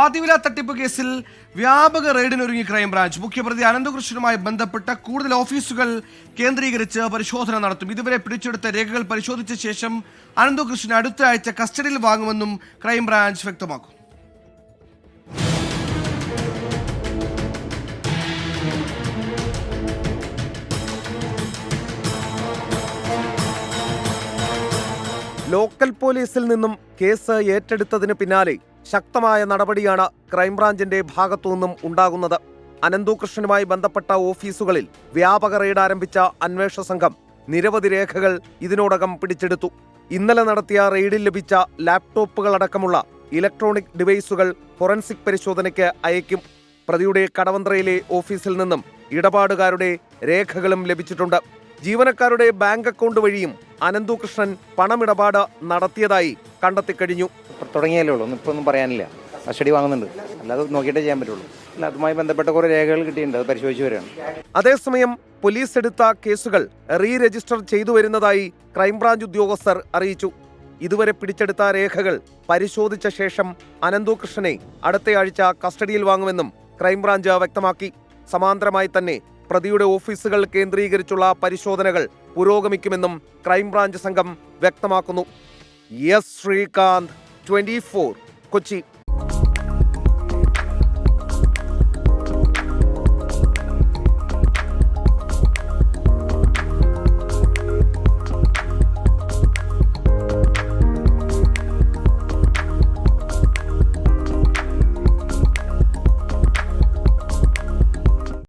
പാതിവില തട്ടിപ്പ് കേസിൽ വ്യാപക റെയ്ഡിനൊരുങ്ങി ക്രൈംബ്രാഞ്ച്. മുഖ്യപ്രതി അനന്തകൃഷ്ണനുമായി ബന്ധപ്പെട്ട കൂടുതൽ ഓഫീസുകൾ കേന്ദ്രീകരിച്ച് പരിശോധന നടത്തും. ഇതുവരെ പിടിച്ചെടുത്ത രേഖകൾ പരിശോധിച്ച ശേഷം അനന്തകൃഷ്ണൻ അടുത്ത ആഴ്ച കസ്റ്റഡിയിൽ വാങ്ങുമെന്നും ക്രൈംബ്രാഞ്ച് വ്യക്തമാക്കും. ലോക്കൽ പോലീസിൽ നിന്നും കേസ് ഏറ്റെടുത്തതിന് പിന്നാലെ ശക്തമായ നടപടിയാണ് ക്രൈംബ്രാഞ്ചിന്റെ ഭാഗത്തുനിന്നും ഉണ്ടാകുന്നത്. അനന്തകൃഷ്ണനുമായി ബന്ധപ്പെട്ട ഓഫീസുകളിൽ വ്യാപക റെയ്ഡ് ആരംഭിച്ച അന്വേഷണ സംഘം നിരവധി രേഖകൾ ഇതിനോടകം പിടിച്ചെടുത്തു. ഇന്നലെ നടത്തിയ റെയ്ഡിൽ ലഭിച്ച ലാപ്ടോപ്പുകളടക്കമുള്ള ഇലക്ട്രോണിക് ഡിവൈസുകൾ ഫോറൻസിക് പരിശോധനയ്ക്ക് അയക്കും. പ്രതിയുടെ കടവന്ത്രയിലെ ഓഫീസിൽ നിന്നും ഇടപാടുകാരുടെ രേഖകളും ലഭിച്ചിട്ടുണ്ട്. ജീവനക്കാരുടെ ബാങ്ക് അക്കൗണ്ട് വഴിയും അനന്തകൃഷ്ണൻ പണമിടപാട് നടത്തിയതായി കണ്ടെത്തിക്കഴിഞ്ഞു. തുടങ്ങിയല്ലേ ഉള്ളൂ, ഇപ്പൊ ഒന്നും പറയാനില്ല. കസ്റ്റഡി വാങ്ങുന്നുണ്ട്, അല്ലാതെ നോക്കിയിട്ടേ ചെയ്യാൻ പറ്റുള്ളൂ. അല്ല, അതുമായി ബന്ധപ്പെട്ട കുറെ രേഖകൾ കിട്ടിയിട്ടുണ്ട്, അത് പരിശോധിച്ച് വരികയാണ്. അതേസമയം പോലീസ് എടുത്ത കേസുകൾ റീ രജിസ്റ്റർ ചെയ്തു വരുന്നതായി ക്രൈംബ്രാഞ്ച് ഉദ്യോഗസ്ഥർ അറിയിച്ചു. ഇതുവരെ പിടിച്ചെടുത്ത രേഖകൾ പരിശോധിച്ച ശേഷം അനന്തകൃഷ്ണനെ അടുത്തയാഴ്ച കസ്റ്റഡിയിൽ വാങ്ങുമെന്നും ക്രൈംബ്രാഞ്ച് വ്യക്തമാക്കി. സമാന്തരമായി തന്നെ പ്രതിയുടെ ഓഫീസുകൾ കേന്ദ്രീകരിച്ചുള്ള പരിശോധനകൾ പുരോഗമിക്കുമെന്നും ക്രൈംബ്രാഞ്ച് സംഘം വ്യക്തമാക്കുന്നു. എസ് ശ്രീകാന്ത്, 24, കൊച്ചി.